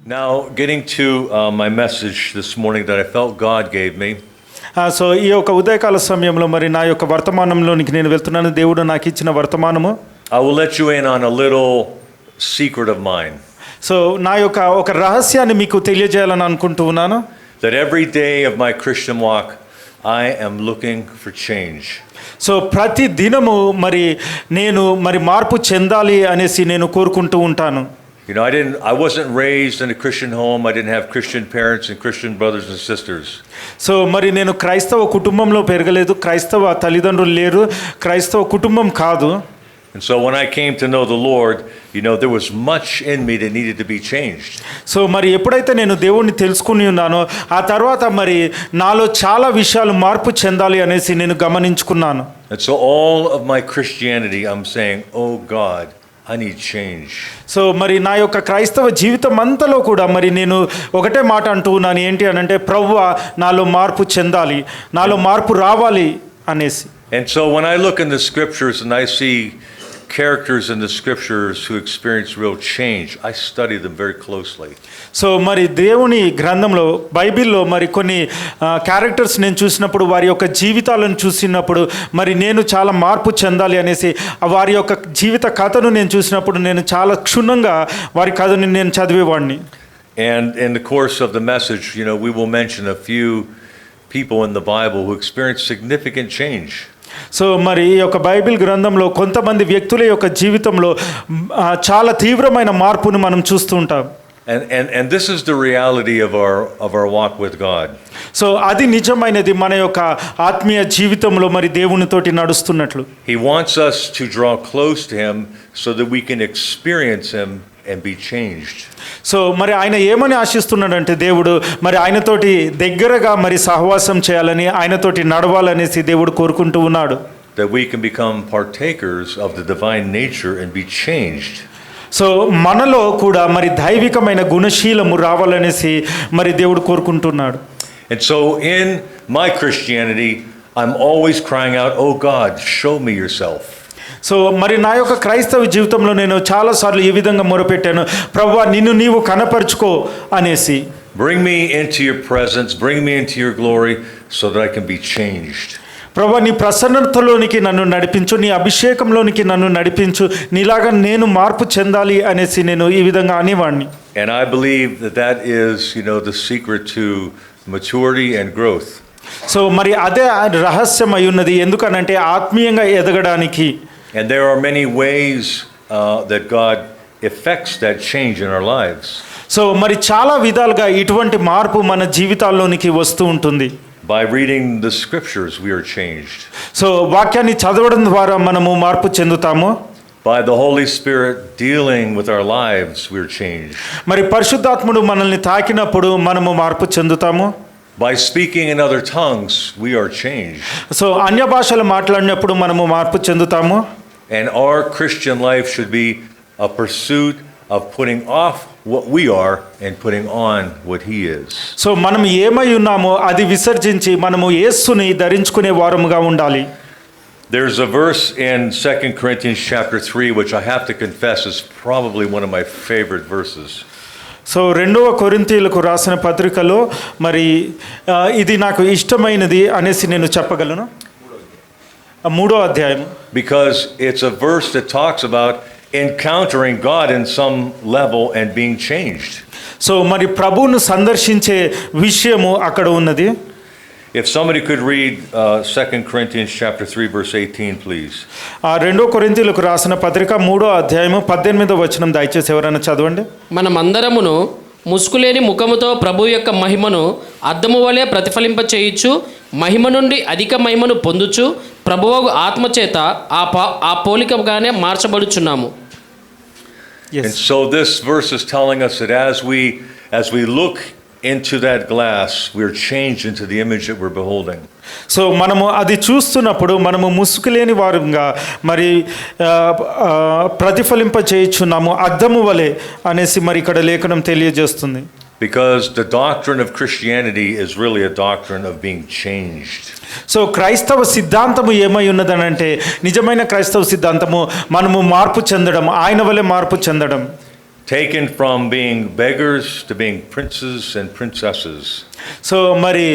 Now, getting to my message this morning that I felt God gave me. So ఈ యొక్క ఉదయకాల సమయంలో మరి నా యొక్క వర్తమానంలోనికి నేను వెళ్తున్నాను. దేవుడు నాకు ఇచ్చిన వర్తమానము. I will let you in on a little secret of mine. So నా యొక్క ఒక రహస్యాన్ని మీకు తెలియజేయాలని అనుకుంటూ ఉన్నాను. That every day of my Christian walk, I am looking for change. So ప్రతి దినము నేను మార్పు చెందాలి అనేసి నేను కోరుకుంటూ ఉంటాను. You know, I wasn't raised in a Christian home. I didn't have Christian parents and Christian brothers and sisters. So నేను క్రైస్తవ కుటుంబంలో పెరగలేదు, క్రైస్తవ తల్లిదండ్రులు లేరు, క్రైస్తవ కుటుంబం కాదు. And so when I came to know the Lord, you know, there was much in me that needed to be changed. So ఎప్పుడైతే నేను దేవుణ్ణి తెలుసుకుని ఉన్నానో ఆ తర్వాత నాలో చాలా విషయాలు మార్పు చెందాలి అనేసి నేను గమనించుకున్నాను. And so all of my Christianity, I'm saying, oh God, I need change. So నా యొక్క క్రైస్తవ జీవితం అంతలో కూడా నేను ఒకటే మాట అంటూ ఉన్నాను. ఏంటి అనంటే, ప్రభువా నాలో మార్పు చెందాలి, నాలో మార్పు రావాలి అనేసి. And so when I look in the scriptures and I see characters in the scriptures who experience real change, I study them very closely. So దేవుని గ్రంథంలో బైబిల్లో కొన్ని క్యారెక్టర్స్ నేను చూసినప్పుడు, వారి యొక్క జీవితాలను చూసినప్పుడు నేను చాలా మార్పు చెందాలి అనేసి వారి యొక్క జీవిత కథను నేను చూసినప్పుడు నేను చాలా క్షుణ్ణంగా వారి కథను నేను చదివేవాడిని. And in the course of the message, you know, we will mention a few people in the Bible who experienced significant change. So ఈ యొక్క బైబిల్ గ్రంథంలో కొంతమంది వ్యక్తుల యొక్క జీవితంలో చాలా తీవ్రమైన మార్పును మనం చూస్తూ ఉంటాం. And this is the reality of our walk with God. So అది నిజమైనది మన యొక్క ఆత్మీయ జీవితంలో దేవునితోటి నడుస్తున్నట్లు. He wants us to draw close to him so that we can experience him and be changed. So ఆయన ఏమని ఆశిస్తున్నాడంటే, దేవుడు ఆయనతోటి దగ్గరగా సహవాసం చేయాలని, ఆయనతోటి నడవాలనేసి దేవుడు కోరుకుంటూ ఉన్నాడు. That we can become partakers of the divine nature and be changed. So మనలో కూడా దైవికమైన గుణశీలము రావాలనేసి దేవుడు కోరుకుంటున్నాడు. And so in my Christianity, I'm always crying out, "Oh God, show me yourself." So నా యొక్క క్రైస్తవ జీవితంలో నేను చాలాసార్లు ఈ విధంగా మొరపెట్టాను, ప్రభువా నిన్ను నీవు కనపరుచుకో అనేసి. Bring me into your presence, bring me into your glory so that I can be changed. ప్రభువా నీ ప్రసన్నతలోనికి నన్ను నడిపించు, నీ అభిషేకంలోనికి నన్ను నడిపించు, నీలాగా నేను మార్పు చెందాలి అనేసి నేను ఈ విధంగా అనేవాడిని. And I believe that is, you know, the secret to maturity and growth. So అదే రహస్యం అయి ఉన్నది, ఎందుకనంటే ఆత్మీయంగా ఎదగడానికి. And there are many ways that God effects that change in our lives. So చాలా విధాలుగా ఇటువంటి మార్పు మన జీవితాల్లోనికి వస్తూ ఉంటుంది. By reading the scriptures, we are changed. So వాక్యాన్ని చదవడం ద్వారా మనము మార్పు చెందుతాము. By the Holy Spirit dealing with our lives, we are changed. పరిశుద్ధాత్ముడు మనల్ని తాకినప్పుడు మనము మార్పు చెందుతాము. By speaking in other tongues, we are changed. So అన్య భాషలు మాట్లాడినప్పుడు మనము మార్పు చెందుతాము. And our Christian life should be a pursuit of putting off what we are and putting on what he is. So మనం ఏమై ఉన్నామో అది విసర్జించి మనము యేసుని ధరించుకునే వారముగా ఉండాలి. There's a verse in 2 Corinthians chapter 3 which I have to confess is probably one of my favorite verses. So 2వ కొరింథీయులకు రాసిన పత్రికలో ఇది నాకు ఇష్టమైనది అనేసి నేను చెప్పగలను. 3వ అధ్యాయం. Because it's a verse that talks about encountering God in some level and being changed. So ప్రభువును సందర్శించే విషయము అక్కడ ఉన్నది. If somebody could read 2 Corinthians chapter 3 verse 18 please. 2వ కొరింథీయులకు రాసిన పత్రిక 3వ అధ్యాయము 18వ వచనం దయచేసి ఎవరైనా చదవండి. మనమందరమును ముసుకులేని ముఖముతో ప్రభు యొక్క మహిమను అద్దము వలె ప్రతిఫలింప చేయుచు, మహిమ నుండి అధిక మహిమను పొందుచు, ప్రభువు ఆత్మచేత ఆ పోలికగానే మార్చబడుచున్నాము. And so this verse is telling us that as we look into that glass, we are changed into the image that we're beholding. So మనము అది చూస్తున్నప్పుడు మనము ముసుగులేని వారంగా ప్రతిఫలింప చేయుచున్నాము, అద్దము వలె అనేసి ఇక్కడ లేఖనం తెలియజేస్తుంది. Because the doctrine of Christianity is really a doctrine of being changed. So క్రైస్తవ సిద్ధాంతము ఏమై ఉన్నదనంటే, నిజమైన క్రైస్తవ సిద్ధాంతము మనము మార్పు చెందడం, ఆయన వలె మార్పు చెందడం. taken from being beggars to being princes and princesses. So మరి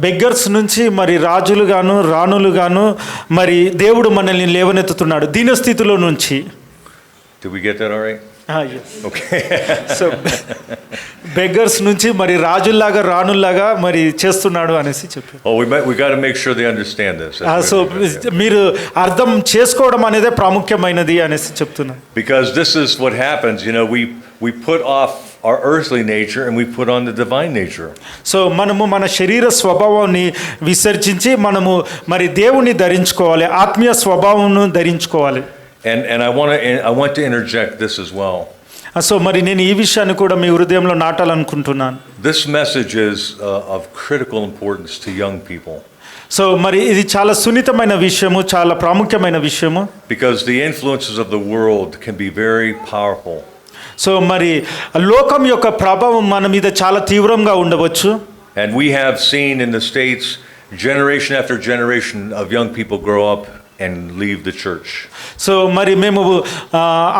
బెగ్గర్స్ నుంచి మరి రాజులుగాను రాణులుగాను మరి దేవుడు మనల్ని లేవనెత్తుతున్నాడు దీనస్థితిలో నుంచి. Did we get that all right? Okay. So beggars నుంచి మరి రాజుల్లాగా రాణుల్లాగా మరి చేస్తున్నాడు అనేసి చెప్పారు. Oh, we got to make sure they understand this. So మీరు అర్థం చేసుకోవడం అనేది ప్రాముఖ్యమైనది అనేసి చెప్తున్నాను. Because this is what happens, you know, we put off our earthly nature and we put on the divine nature. So మనము మన శరీర స్వభావాన్ని విసర్జించి మనము మరి దేవుని ధరించుకోవాలి, ఆత్మీయ స్వభావంను ధరించుకోవాలి. And I want to interject this as well. So మరి నేను ఈ విషయాన్ని కూడా మీ హృదయంలో నాటాలనుకుంటున్నాను. This message is of critical importance to young people. So మరి ఇది చాలా సున్నితమైన విషయము, చాలా ప్రాముఖ్యమైన విషయము. Because the influences of the world can be very powerful. So మరి లోకం యొక్క ప్రభావం మన మీద చాలా తీవ్రంగా ఉండవచ్చు. And we have seen in the States generation after generation of young people grow up and leave the church. So మరి మేము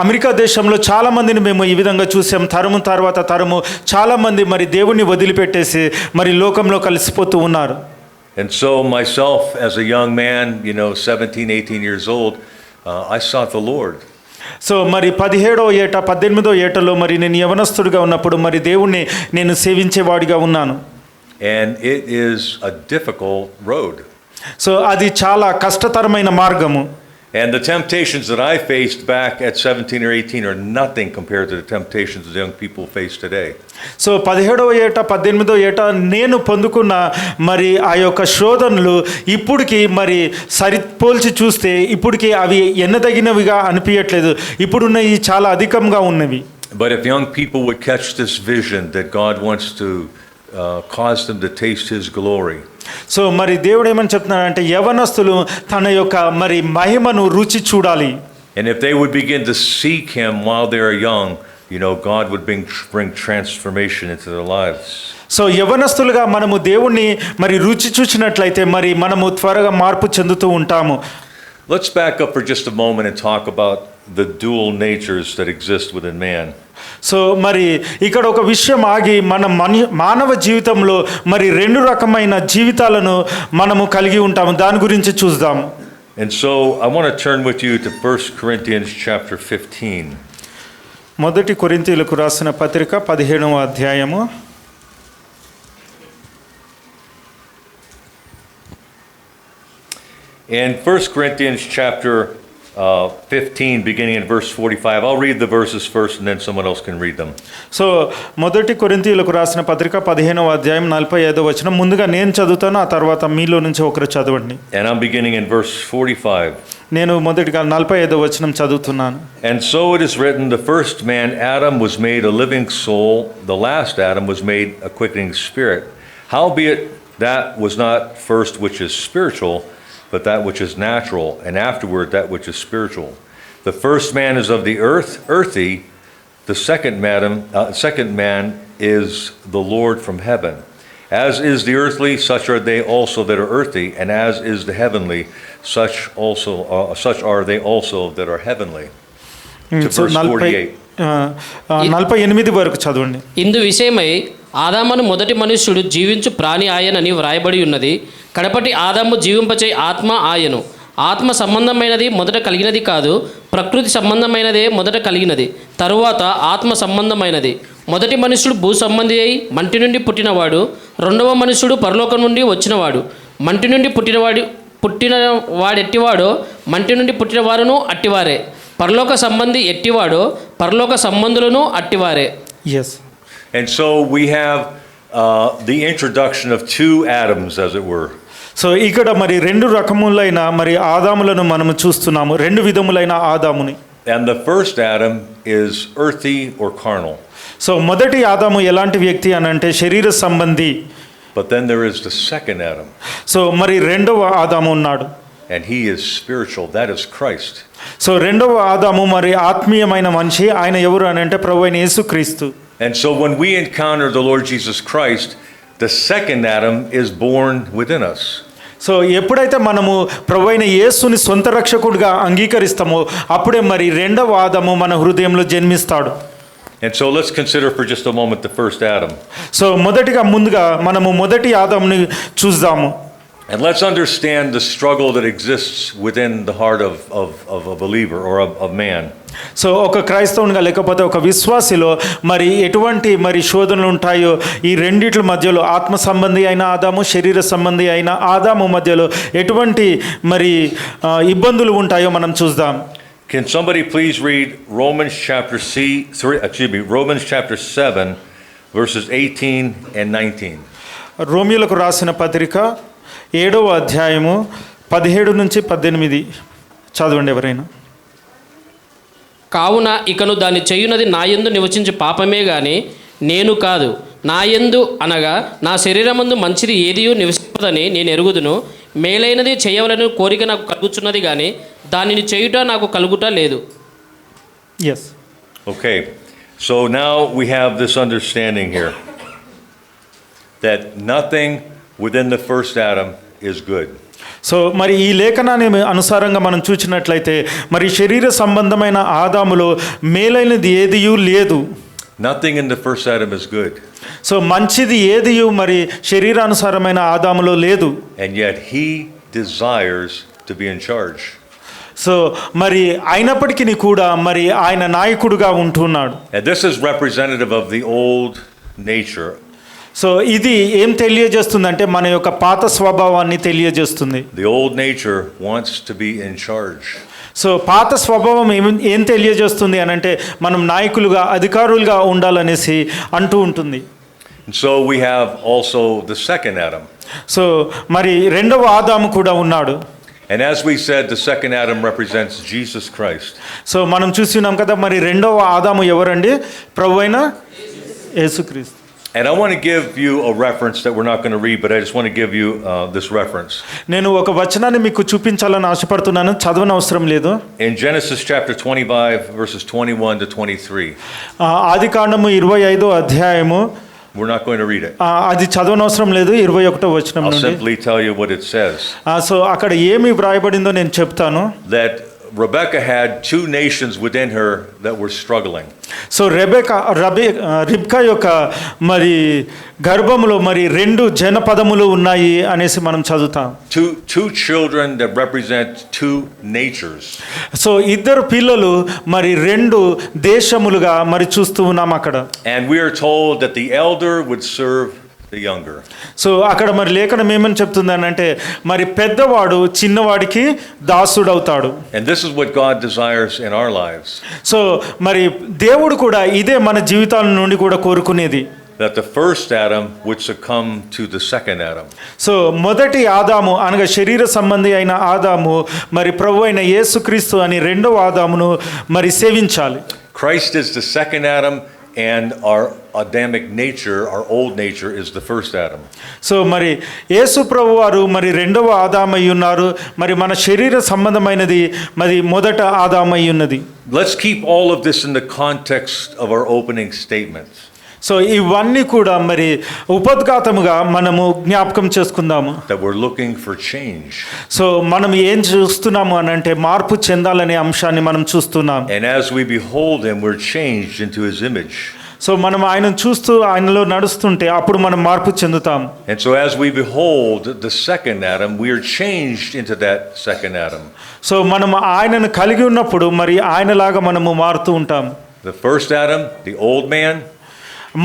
అమెరికా దేశంలో చాలా మందిని మేము ఈ విధంగా చూసాం. తరము తర్వాత తరము చాలా మంది మరి దేవుణ్ణి వదిలిపెట్టేసి మరి లోకంలో కలిసిపోతూ ఉన్నారు. And so myself as a young man, 17, 18 years old, I sought the Lord. So మరి 17వ ఏట 18వ ఏటలో మరి నేను యవనస్తుడిగా ఉన్నప్పుడు మరి దేవుణ్ణి నేను సేవించేవాడిగా ఉన్నాను. And it is a difficult road. So అది చాలా కష్టతరమైన మార్గము. And the temptations that I faced back at 17 or 18 are nothing compared to the temptations that young people face today. So 17వ ఏట 18వ ఏట నేను పొందుకున్న మరి ఆ యొక్క శోధనలు ఇప్పటికి మరి సరిపోల్చి చూస్తే ఇప్పటికి అవి ఎన్నదగినవిగా అనిపించట్లేదు. ఇప్పుడున్న ఈ చాలా అధికంగా ఉన్నవి. But if young people would catch this vision that God wants to cause them to taste His glory. So మరి దేవుడు ఏమని చెప్తున్నాడంటే యవనస్తులు తన యొక్క మరి మహిమను రుచి చూడాలి. And if they would begin to seek Him while they are young, God would bring transformation into their lives. So యవనస్తులుగా మనము దేవుణ్ణి మరి రుచి చూసినట్లయితే మరి మనము త్వరగా మార్పు చెందుతూ ఉంటాము. Let's back up for just a moment and talk about the dual natures that exist within man. So మరి ఇక్కడ ఒక విషయం ఆగి మన మానవ జీవితంలో మరి రెండు రకమైన జీవితాలను మనము కలిగి ఉంటాము, దాని గురించి చూద్దాం. And so I want to turn with you to 1 Corinthians chapter 15. మొదటి కొరింథీయులకు రాసిన పత్రిక 15వ అధ్యాయము. In 1 Corinthians chapter 15, beginning in verse 45. I'll read the verses first and then someone else can read them. So మొదటి కొరింథీయులకు రాసిన పత్రిక 15వ అధ్యాయం 45వ వచనం ముందుగా నేను చదువుతాను, ఆ తర్వాత మీలో నుంచి ఒకరు చదవండి. And I'm beginning in verse 45. నేను మొదటిగా 45వ వచనం చదువుతున్నాను. And so it is written, the first man, Adam, was made a living soul. The last Adam was made a quickening spirit. Howbeit that was not first which is spiritual, but that which is natural, and afterward that which is spiritual. The first man is of the earth, earthy. The second man is the Lord from heaven. As is the earthly, such are they also that are earthy, and as is the heavenly, such are they also that are heavenly. To verse 48. 48 వరకు చదవండి. ఇందు విషయమై ఆదామును మొదటి మనుష్యుడు జీవించు ప్రాణి ఆయనని వ్రాయబడి ఉన్నది. కడపటి ఆదాము జీవింపచే ఆత్మ ఆయను. ఆత్మ సంబంధమైనది మొదట కలిగినది కాదు, ప్రకృతి సంబంధమైనదే మొదట కలిగినది, తరువాత ఆత్మ సంబంధమైనది. మొదటి మనుష్యుడు భూ సంబంధి అయి మంటి నుండి పుట్టినవాడు, రెండవ మనుష్యుడు పరలోకం నుండి వచ్చినవాడు. మంటి నుండి పుట్టినవాడెట్టివాడో మంటి నుండి పుట్టిన వారును అట్టివారే. పరలోక సంబంధి ఎట్టివాడో పరలోక సంబంధులను అట్టివారే. Yes. And so we have the introduction of two Adams, as it were. So ఇక్కడ మరి రెండు రకములైన మరి ఆదాములను మనము చూస్తున్నాము, రెండు విధములైన ఆదాముని. And the first Adam is earthy or carnal. So మొదటి ఆదాము ఎలాంటి వ్యక్తి అని అంటే శరీర సంబంధి. But then there is the second Adam. So మరి రెండవ ఆదాము ఉన్నాడు. And he is spiritual. That is Christ. So రెండవ ఆదాము మరి ఆత్మీయమైన మనిషి. ఆయన ఎవరు అని అంటే ప్రభువైన యేసుక్రీస్తు. And so when we encounter the Lord Jesus Christ, the second Adam is born within us. So ఎప్పుడైతే మనము ప్రభు అయిన యేసుని సొంత రక్షకుడిగా అంగీకరిస్తామో అప్పుడే మరి రెండవ ఆదాము మన హృదయంలో జన్మిస్తాడు. And so let's consider for just a moment the first Adam. So ముందుగా మనము మొదటి ఆదాముని చూద్దాము. And let's understand the struggle that exists within the heart of a believer or of man. So ఒక క్రైస్తవునిగా లేకపోతే ఒక విశ్వాసిలో మరి ఎటువంటి మరి శోధనలు ఉంటాయో ఈ రెండిట్ల మధ్యలో ఆత్మ సంబంధి అయిన ఆదాము, శరీర సంబంధి అయిన ఆదాము మధ్యలో ఎటువంటి మరి ఇబ్బందులు ఉంటాయో మనం చూద్దాం. Can somebody please read Romans chapter 7 verses 18 and 19? రోమియోలకు రాసిన పత్రిక 7వ అధ్యాయము 17 నుంచి 18 చదవండి ఎవరైనా. కావున ఇకను దాన్ని చేయునది నా యందు నివసించే పాపమే గాని నేను కాదు. నా యందు అనగా నా శరీరమందు మంచిది ఏదియూ నివసింపదని నేను ఎరుగుదును. మేలైనది చేయవలను కోరిక నాకు కలుగుచున్నది కానీ దానిని చేయుట నాకు కలుగుట లేదు. Yes. Okay, so now we have this understanding here that nothing within the first Adam is good. So మరి ఈ లేఖనాన్ని అనుసారంగా మనం చూసినట్లయితే మరి శరీర సంబంధమైన ఆదాములో మేలైనది ఏదియూ లేదు. Nothing in the first Adam is good. So మంచిది ఏదియూ మరి శరీరానుసారమైన ఆదాములో లేదు. And yet he desires to be in charge. So మరి అయినప్పటికీ కూడా మరి ఆయన నాయకుడుగా ఉంటున్నాడు. And this is representative of the old nature. So ఇది ఏం తెలియజేస్తుందంటే మన యొక్క పాత స్వభావాన్ని తెలియజేస్తుంది. The old nature wants to be in charge. So పాత స్వభావం ఏం తెలియజేస్తుంది అని అంటే మనం నాయకులుగా అధికారులుగా ఉండాలనేసి అంటూ ఉంటుంది. So we have also the second Adam. So మరి రెండవ ఆదాము కూడా ఉన్నాడు. And as we said, the second Adam represents Jesus Christ. So మనం చూస్తున్నాం కదా మరి రెండవ ఆదాము ఎవరండి? ప్రభువైన యేసుక్రీస్తు. And I want to give you a reference that we're not going to read, but I just want to give you this reference. నేను ఒక వచనాన్ని మీకు చూపించాలని ఆశపడుతున్నాను, చదవనవసరం లేదు. In Genesis chapter 25 verses 21 to 23. ఆదికాండము 25వ అధ్యాయము. We're not going to read it. అది చదవనవసరం లేదు. 21వ వచనం I'll నుండి. simply tell you what it says. So అక్కడ ఏమి వ్రాయబడిందో నేను చెప్తాను. That Rebecca had two nations within her that were struggling. So Rebekah యొక్క మరి గర్భములో మరి రెండు జనపదములు ఉన్నాయి అనేసి మనం చదువుతాం. Two children that represent two natures. So ఇద్దరు పిల్లలు మరి రెండు దేశములుగా మరి చూస్తూ ఉన్నాం అక్కడ. And we are told that the elder would serve the younger. So అక్కడ మరి లేఖనం ఏమని చెప్తుందనంటే మరి పెద్దవాడు చిన్నవాడికి దాసుడవుతాడు. And this is what God desires in our lives. So మరి దేవుడు కూడా ఇదే మన జీవితాల నుండి కూడా కోరుకునేది. That the first Adam would succumb to the second Adam. So మొదటి ఆదాము అనగా శరీర సంబంధి అయిన ఆదాము మరి ప్రభు అయిన యేసుక్రీస్తు అని రెండవ ఆదామును మరి సేవించాలి. Christ is the second Adam and our Adamic nature, our old nature is the first Adam. So మరి యేసు ప్రభు వారు మరి రెండవ ఆదామై ఉన్నారు, మరి మన శరీర సంబంధమైనది మరి మొదట ఆదామై ఉన్నది. Let's keep all of this in the context of our opening statements. So ఇవన్నీ కూడా మరి ఉపోద్ఘాతముగా మనము జ్ఞాపకం చేసుకుందాము. That we're looking for change. So మనం ఏం చూస్తున్నాము అని అంటే మార్పు చెందాలనే అంశాన్ని మనం చూస్తున్నాం. And as we behold him, we're changed into his image. So మనం ఆయనను చూస్తూ ఆయనలో నడుస్తుంటే అప్పుడు మనం మార్పు చెందుతాం. And so as we behold the second Adam, we are changed into that second Adam. So మనం ఆయనను కలిగి ఉన్నప్పుడు మరి ఆయనలాగా మనము మారుతూ ఉంటాం. The first Adam, the old man.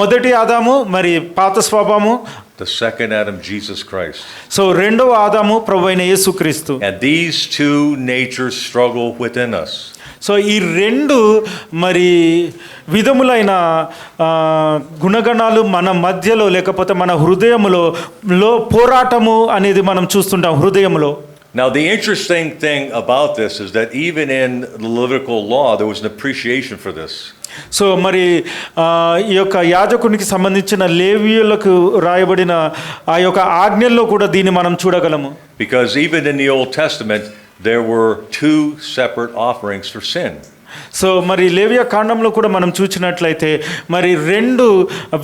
మొదటి ఆదాము మరి పాత స్వభావము. The second Adam, Jesus Christ. So రెండవ ఆదాము ప్రభువైన యేసుక్రీస్తు. And these two natures struggle within us. So ఈ రెండు మరి విధములైన గుణగణాలు మన మధ్యలో లేకపోతే మన హృదయములో పోరాటము అనేది మనం చూస్తుంటాం హృదయములో. Now the interesting thing about this is that even in the Levitical law there was an appreciation for this. So మరి ఈ యొక్క యాజకునికి సంబంధించిన లేవీయులకు రాయబడిన ఆ యొక్క ఆజ్ఞల్లో కూడా దీన్ని మనం చూడగలము. Because even in the Old Testament there were two separate offerings for sin. So మరి లేవియా కాండంలో కూడా మనం చూసినట్లయితే మరి రెండు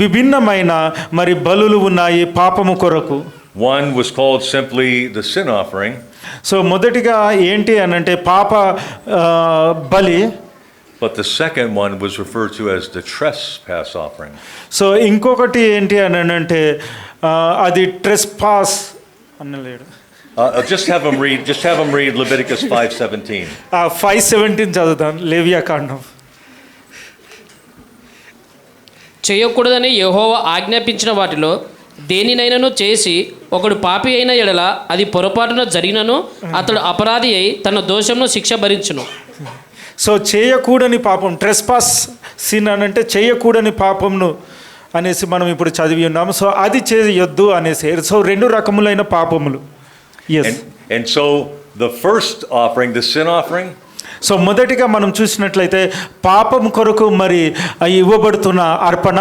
విభిన్నమైన మరి బలులు ఉన్నాయి పాపము కొరకు. One was called simply the sin offering, so మొదటిగా ఏంటి అని అంటే పాప బలి. but the second one was referred to as the trespass offering. So ఇంకొకటి ఏంటి అని అంటే అది trespass అనలేడు. Just have them read Leviticus 5:17. 5:17 చదువుతాను, లేవియా కాండం. చేయకూడదని యెహోవా ఆజ్ఞాపించిన వాటిలో దేనినైనాను చేసి ఒకడు పాపి అయిన ఎడల అది పొరపాటున జరిగినను అతడు అపరాధి అయి తన దోషంను శిక్ష భరించును. సో చేయకూడని పాపం, ట్రెస్పాస్ సిన్ అని అంటే చేయకూడని పాపంను అనేసి మనం ఇప్పుడు చదివి ఉన్నాము. సో అది చేయొద్దు అనేసి. సో రెండు రకములైన పాపములు. Yes. And so the first offering, the sin offering, so మొదటిగా మనం చూసినట్లయితే పాపం కొరకు మరి ఇవ్వబడుతున్న అర్పణ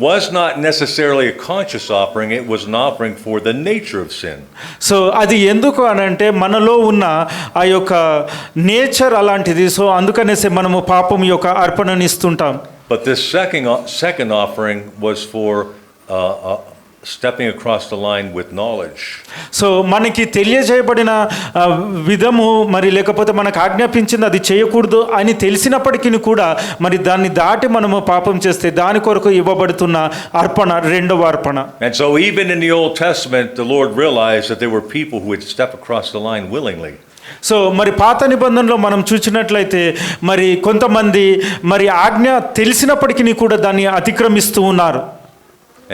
was not necessarily a conscious offering, it was an offering for the nature of sin. So అది ఎందుకు అని అంటే మనలో ఉన్న ఆ యొక్క నేచర్ అలాంటిది. సో అందుకనేసి మనము పాపం యొక్క అర్పణని ఇస్తుంటాం. But this second offering was for stepping across the line with knowledge. So మనకి తెలియజేయబడిన విధము మరి లేకపోతే మనకు ఆజ్ఞాపించింది అది చేయకూడదు అని తెలిసినప్పటికీ కూడా మరి దాన్ని దాటి మనము పాపం చేస్తే దాని కొరకు ఇవ్వబడుతున్న అర్పణ రెండవ అర్పణ. And so even in the Old Testament, the Lord realized that there were people who would step across the line willingly. So మరి పాత నిబంధనలో మనం చూసినట్లయితే మరి కొంతమంది మరి ఆజ్ఞ తెలిసినప్పటికీ కూడా దాన్ని అతిక్రమిస్తూ ఉన్నారు.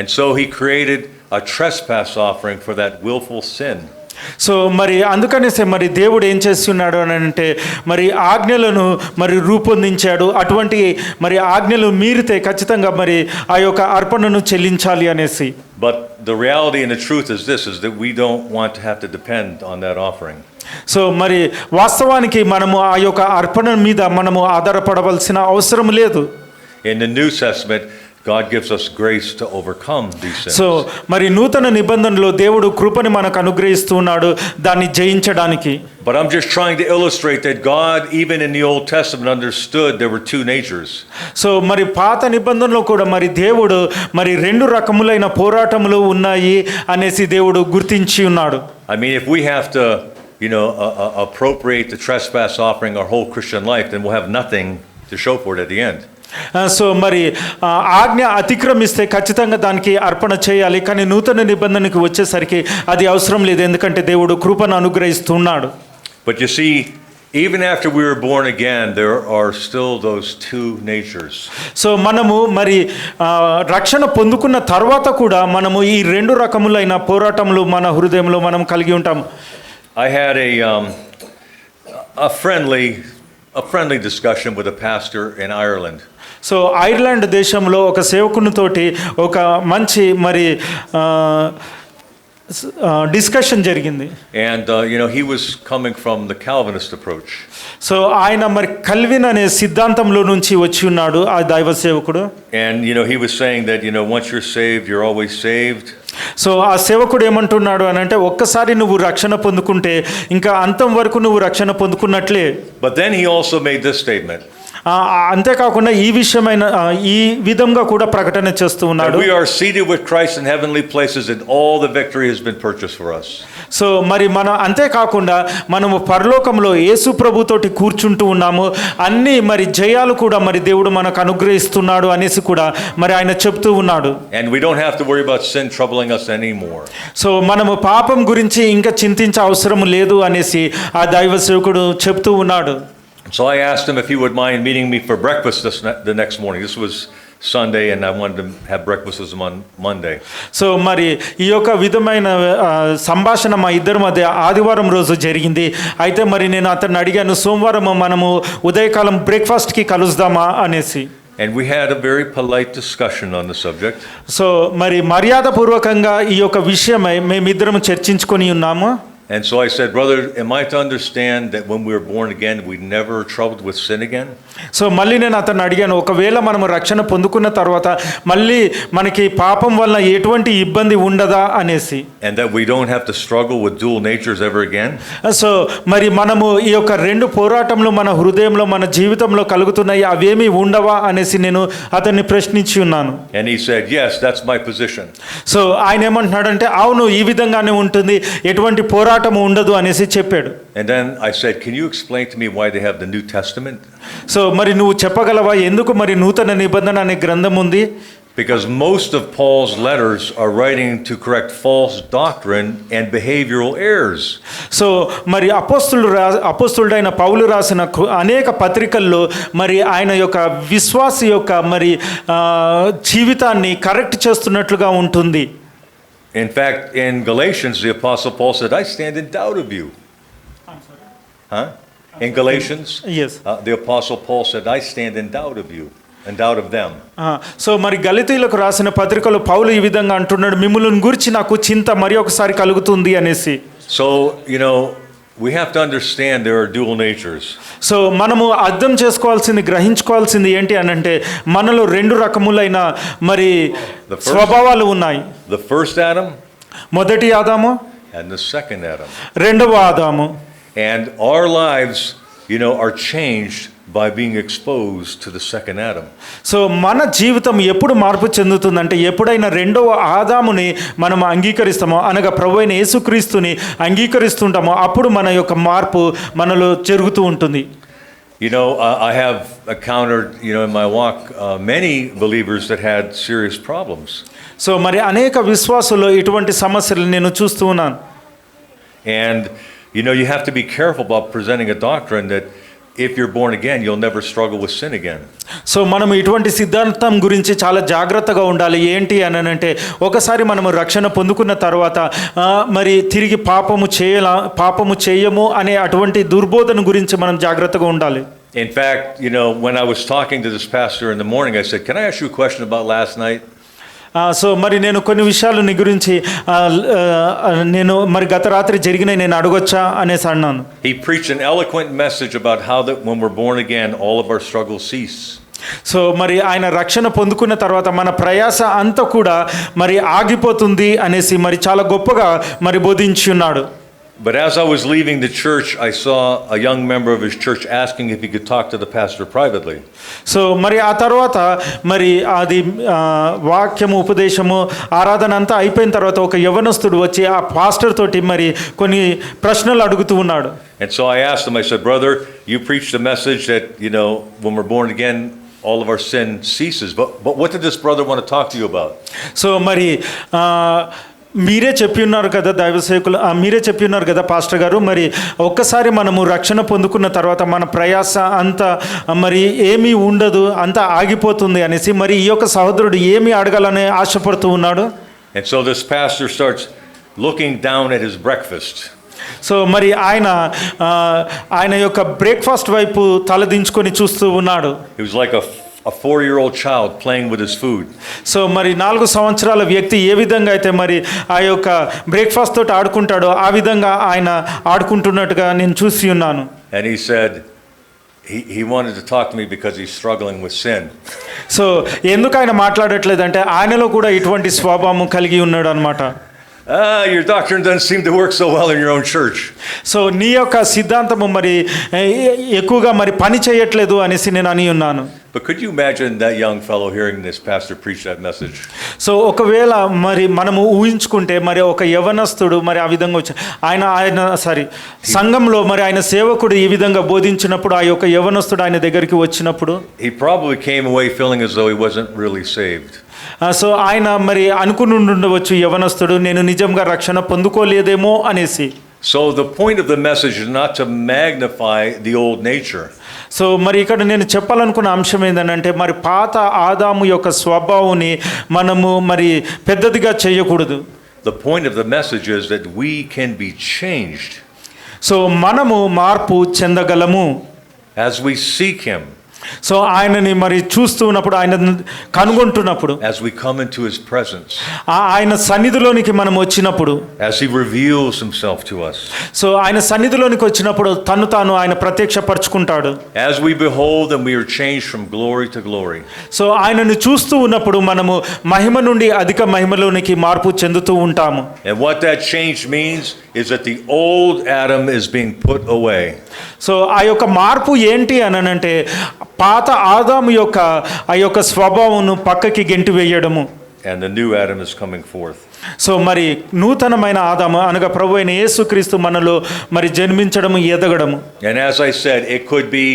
And so he created a trespass offering for that willful sin. So మరి అందుకనేసే మరి దేవుడు ఏం చేస్తున్నాడు అని అంటే మరి ఆజ్ఞలను మరి రూపొందించాడు. అటువంటి మరి ఆజ్ఞలు మీరితే ఖచ్చితంగా మరి ఆ యొక్క అర్పణను చెల్లించాలి అనేసి. But the reality and the truth is this, is that we don't want to have to depend on that offering. So మరి వాస్తవానికి మనము ఆ యొక్క అర్పణ మీద మనము ఆధారపడవలసిన అవసరం లేదు. In the New Testament, God gives us grace to overcome these sins. So మరి నూతన నిబంధనలో దేవుడు కృపని మనకు అనుగ్రహిస్తున్నాడు దాన్ని జయించడానికి. But I'm just trying to illustrate that God, even in the Old Testament, understood there were two natures. So మరి పాత నిబంధనలో కూడా మరి దేవుడు మరి రెండు రకములైన పోరాటములు ఉన్నాయి అనేసి దేవుడు గుర్తించి ఉన్నాడు. I mean, if we have to, appropriate the trespass offering our whole Christian life, then we'll have nothing to show for it at the end. So మరి ఆజ్ఞ అతిక్రమిస్తే ఖచ్చితంగా దానికి అర్పణ చేయాలి. కానీ నూతన నిబంధనకి వచ్చేసరికి అది అవసరం లేదు, ఎందుకంటే దేవుడు కృపను అనుగ్రహిస్తున్నాడు. But you see, even after we were born again, there are still those two natures. So మనము మరి రక్షణ పొందుకున్న తర్వాత కూడా మనము ఈ రెండు రకములైన పోరాటములు మన హృదయంలో మనం కలిగి ఉంటాం. I had a friendly discussion with a pastor in Ireland. So Ireland దేశంలో ఒక సేవకునితోటి ఒక మంచి మరి డిస్కషన్ జరిగింది. And he was coming from the Calvinist approach. So ఆయన మరి కల్విన్ అనే సిద్ధాంతంలో నుంచి వచ్చి ఉన్నాడు ఆ దైవ సేవకుడు. And he was saying that once you're saved, you're always saved. So ఆ సేవకుడు ఏమంటున్నాడు అని అంటే ఒక్కసారి నువ్వు రక్షణ పొందుకుంటే ఇంకా అంతం వరకు నువ్వు రక్షణ పొందుకున్నట్లే. But then he also made this statement. అంతేకాకుండా ఈ విధంగా కూడా ప్రకటన చేస్తూ ఉన్నాడు. We are seated with Christ in heavenly places and all the victory has been purchased for us. So మరి మనం అంతేకాకుండా మనము పరలోకంలో యేసు ప్రభుతోటి కూర్చుంటూ ఉన్నాము, అన్ని మరి జయాలు కూడా మరి దేవుడు మనకు అనుగ్రహిస్తున్నాడు అనేసి కూడా మరి ఆయన చెప్తూ ఉన్నాడు. And we don't have to worry about sin troubling us anymore. So మనము పాపం గురించి ఇంకా చింతించే అవసరం లేదు అనేసి ఆ దైవ సేవకుడు చెప్తూ ఉన్నాడు. So I asked him if he would mind meeting me for breakfast the next morning. This was Sunday and I wanted to have breakfast with him on Monday. So మరి ఈ యొక్క విధమైన సంభాషణ మా ఇద్దరి మధ్య ఆదివారం రోజు జరిగింది. అయితే మరి నేను అతన్ని అడిగాను, సోమవారం మనము ఉదయకాలం బ్రేక్ఫాస్ట్కి కలుద్దామా అనేసి. And we had a very polite discussion on the subject. So మరి మర్యాదపూర్వకంగా ఈ యొక్క విషయమై మేమిద్దరం చర్చించుకొని ఉన్నాము. And so I said, brother, am I to understand that when we were born again, we never troubled with sin again? So మళ్ళీ నేను అతన్ని అడిగాను, ఒకవేళ మనము రక్షణ పొందుకున్న తర్వాత మళ్ళీ మనకి పాపం వల్ల ఎటువంటి ఇబ్బంది ఉండదా అనేసి. And that we don't have to struggle with dual natures ever again? So మరి మనము ఈ యొక్క రెండు పోరాటంలో మన హృదయంలో మన జీవితంలో కలుగుతున్నాయి, అవేమీ ఉండవా అనేసి నేను అతన్ని ప్రశ్నించి ఉన్నాను. And he said, yes, that's my position. So ఆయన ఏమంటున్నాడంటే అవును ఈ విధంగానే ఉంటుంది, ఎటువంటి పోరాటము ఉండదు అనేసి చెప్పాడు. And then I said, can you explain to me why they have the New Testament? So మరి నువ్వు చెప్పగలవా ఎందుకు మరి నూతన నిబంధన అనే గ్రంథం ఉంది? Because most of Paul's letters are writing to correct false doctrine and behavioral errors. So మరి అపోస్తులుడైన పౌలు రాసిన అనేక పత్రికల్లో మరి ఆయన యొక్క విశ్వాస యొక్క మరి జీవితాన్ని కరెక్ట్ చేస్తున్నట్లుగా ఉంటుంది. In fact, in Galatians, the Apostle Paul said, I stand in doubt of you. Huh? In Galatians, Yes. The Apostle Paul said, I stand in doubt of you and doubt of them. So మరి గలితీయులకు రాసిన పత్రికలో పౌలు ఈ విధంగా అంటున్నాడు, మిమ్ములను గురించి నాకు చింత మరి ఒకసారి కలుగుతుంది అనేసి. So, we have to understand there are dual natures. So మనము అర్థం చేసుకోవాల్సింది గ్రహించుకోవాల్సింది ఏంటి అని అంటే మనలో రెండు రకములైన మరి స్వభావాలు ఉన్నాయి. The first Adam మొదటి ఆదాము and the second Adam. రెండవ ఆదాము. And our lives, are changed by being exposed to the second Adam. So మన జీవితం ఎప్పుడు మార్పు చెందుతుందంటే ఎప్పుడైనా రెండవ ఆదాముని మనం అంగీకరిస్తామో అనగా ప్రభువైన యేసుక్రీస్తుని అంగీకరిస్తుంటామో అప్పుడు మన యొక్క మార్పు మనలో జరుగుతూ ఉంటుంది. I have encountered, in my walk, many believers that had serious problems. So మరి అనేక విశ్వాసుల్లో ఇటువంటి సమస్యలు నేను చూస్తూ ఉన్నాను. And, you have to be careful about presenting a doctrine that if you're born again, you'll never struggle with sin again. So మనం ఇటువంటి సిద్ధాంతం గురించి చాలా జాగ్రత్తగా ఉండాలి. ఏంటి అని అంటే ఒకసారి మనము రక్షణ పొందుకున్న తర్వాత మరి తిరిగి పాపము చేయము అనే అటువంటి దుర్బోధన గురించి మనం జాగ్రత్తగా ఉండాలి. In fact, when I was talking to this pastor in the morning, I said, can I ask you a question about last night? So మరి నేను కొన్ని విషయాలు నీ గురించి నేను మరి గత రాత్రి జరిగినాయి నేను అడగొచ్చా అనేసి అన్నాను. He preached an eloquent message about how that when we're born again, all of our struggles cease. So మరి ఆయన రక్షణ పొందుకున్న తర్వాత మన ప్రయాస అంతా కూడా మరి ఆగిపోతుంది అనేసి మరి చాలా గొప్పగా మరి బోధించి ఉన్నాడు. But as I was leaving the church, I saw a young member of his church asking if he could talk to the pastor privately. So మరి ఆ తర్వాత మరి అది వాక్యము ఉపదేశము ఆరాధన అంతా అయిపోయిన తర్వాత ఒక యవనస్తుడు వచ్చి ఆ పాస్టర్ తోటి మరి కొన్ని ప్రశ్నలు అడుగుతూ ఉన్నాడు. And so I asked him, I said, brother, you preached a message that, when we're born again, all of our sin ceases. But what did this brother want to talk to you about? So మరి మీరే చెప్పి ఉన్నారు కదా దైవ సేవకులు, మీరే చెప్పి ఉన్నారు కదా పాస్టర్ గారు, మరి ఒక్కసారి మనము రక్షణ పొందుకున్న తర్వాత మన ప్రయాస అంతా మరి ఏమీ ఉండదు, అంతా ఆగిపోతుంది అనేసి మరి ఈ యొక్క సహోదరుడు ఏమి అడగాలని ఆశపడుతూ ఉన్నాడు. And so this pastor starts looking down at his breakfast. So మరి ఆయన యొక్క బ్రేక్ఫాస్ట్ వైపు తలదించుకొని చూస్తూ ఉన్నాడు. It was like a 4-year-old child playing with his food. So మరి 4 సంవత్సరాల వ్యక్తి ఏ విధంగా అయితే మరి ఆ యొక్క బ్రేక్ఫాస్ట్ తోటి ఆడుకుంటాడో ఆ విధంగా ఆయన ఆడుకుంటున్నట్టుగా నేను చూసి ఉన్నాను. And he said he wanted to talk to me because he's struggling with sin. So ఎందుకు ఆయన మాట్లాడట్లేదంటే ఆయనలో కూడా ఇటువంటి స్వభావం కలిగి ఉన్నాడు అనమాట. Your doctrine doesn't seem to work so well in your own church. So నీ యొక్క సిద్ధాంతము మరి ఎక్కువగా మరి పని చేయట్లేదు అనేసి నేను అని ఉన్నాను. But could you imagine that young fellow hearing this pastor preach that message? So ఒకవేళ మరి మనము ఊహించుకుంటే మరి ఒక యవనస్తుడు మరి ఆ విధంగా వచ్చి ఆయన సంఘంలో మరి ఆయన సేవకుడు ఈ విధంగా బోధించినప్పుడు ఆ యొక్క యవనస్తుడు ఆయన దగ్గరికి వచ్చినప్పుడు he probably came away feeling as though he wasn't really saved. So ఆయన మరి అనుకుని ఉండవచ్చు యవనస్తుడు నేను నిజంగా రక్షణ పొందుకోలేదేమో అనేసి. So the point of the message is not to magnify the old nature. So మరి ఇక్కడ నేను చెప్పాలనుకున్న అంశం ఏంటంటే మరి పాత ఆదాము యొక్క స్వభావాన్ని మనము మరి పెద్దదిగా చేయకూడదు. The point of the message is that we can be changed. So మనము మార్పు చెందగలము as we seek him. So ఆయనని మరి చూస్తూ ఉన్నప్పుడు, ఆయన కనుగొంటున్నప్పుడు, as we come into his presence, ఆయన సన్నిధిలోనికి మనం వచ్చినప్పుడు, as he reveals himself to us, so ఆయన సన్నిధిలోనికి వచ్చినప్పుడు తను తాను ఆయన ప్రత్యక్షపరచుకుంటాడు. as we behold and we are changed from glory to glory. So ఆయనను చూస్తూ ఉన్నప్పుడు మనము మహిమ నుండి అధిక మహిమలోనికి మార్పు చెందుతూ ఉంటాము. And what that change means is that the old Adam is being put away. So ఆ యొక్క మార్పు ఏంటి అనంటే, పాత ఆదాము యొక్క ఆ యొక్క స్వభావమును పక్కకి గెంటి వేయడము, And the new Adam is coming forth. So మరి నూతనమైన ఆదాము అనగా ప్రభు అయిన యేసుక్రీస్తు మనలో మరి జన్మించడము, ఎదగడము. And as I said, it could be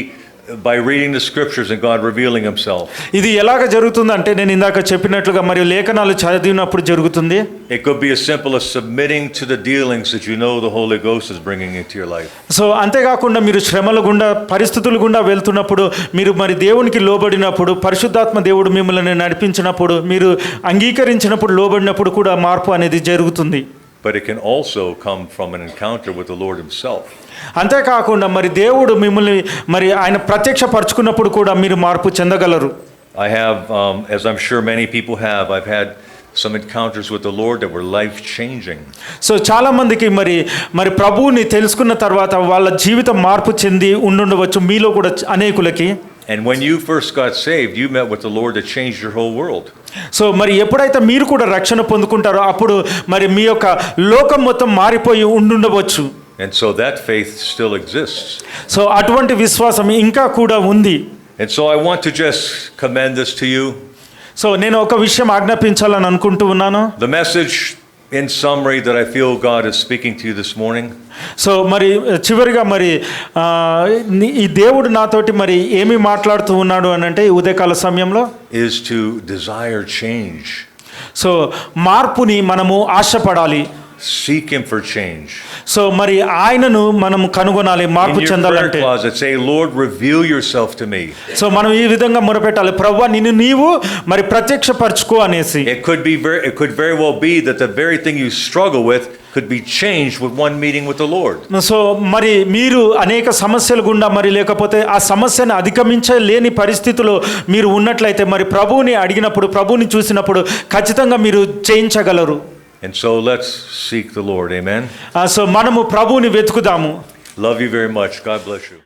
by reading the scriptures and God revealing himself. ఇది ఎలాగ జరుగుతుందంటే, నేను ఇందాక చెప్పినట్లుగా మరియు లేఖనాలు చదివినప్పుడు జరుగుతుంది. It could be as simple as submitting to the dealings that you know the Holy Ghost is bringing into your life. So అంతేకాకుండా మీరు శ్రమల గుండా, పరిస్థితుల గుండా వెళ్తున్నప్పుడు, మీరు మరి దేవునికి లోబడినప్పుడు, పరిశుద్ధాత్మ దేవుడు మిమ్మల్ని నడిపించినప్పుడు, మీరు అంగీకరించినప్పుడు, లోబడినప్పుడు కూడా మార్పు అనేది జరుగుతుంది. But it can also come from an encounter with the Lord himself. అంతేకాకుండా మరి దేవుడు మిమ్మల్ని మరి ఆయన ప్రత్యక్షపరచుకున్నప్పుడు కూడా మీరు మార్పు చెందగలరు. I have, as I'm sure many people have, I've had some encounters with the Lord that were life-changing. So చాలా మందికి మరి ప్రభువుని తెలుసుకున్న తర్వాత వాళ్ళ జీవితం మార్పు చెంది ఉండుండవచ్చు, మీలో కూడా అనేకులకి. And when you first got saved, you met with the Lord that changed your whole world. So మరి ఎప్పుడైతే మీరు కూడా రక్షణ పొందుకుంటారో అప్పుడు మరి మీ యొక్క లోకం మొత్తం మారిపోయి ఉండుండవచ్చు. And so that faith still exists. So అటువంటి విశ్వాసం ఇంకా కూడా ఉంది. And so I want to just commend this to you. So నేను ఒక విషయం ఆజ్ఞాపించాలని అనుకుంటూ ఉన్నాను. The message in summary that I feel God is speaking to you this morning so మరి చివరిగా మరి ఈ దేవుడు నాతోటి మరి ఏమి మాట్లాడుతూ ఉన్నాడు అని అంటే, ఈ ఉదయకాల సమయంలో is to desire change. So మార్పుని మనము ఆశపడాలి. Seek him for change. So మరి ఆయనను మనం కనుగొనాలి మార్పు In your prayer చెందాలంటే. closet, say, Lord, reveal yourself to me. So మనం ఈ విధంగా మొరపెట్టాలి, ప్రభువా నిన్ను నీవు మరి ప్రత్యక్షపరచుకో అనేసి. It could very well be that the very thing you struggle with could be changed with one meeting with the Lord. So మరి మీరు అనేక సమస్యల గుండా మరి లేకపోతే ఆ సమస్యను అధిగమించలేని పరిస్థితిలో మీరు ఉన్నట్లయితే మరి ప్రభువుని అడిగినప్పుడు, ప్రభువుని చూసినప్పుడు ఖచ్చితంగా మీరు చేయించగలరు. And so let's seek the Lord. Amen. So మనము ప్రభువుని వెతుకుదాము. Love you very much. God bless you.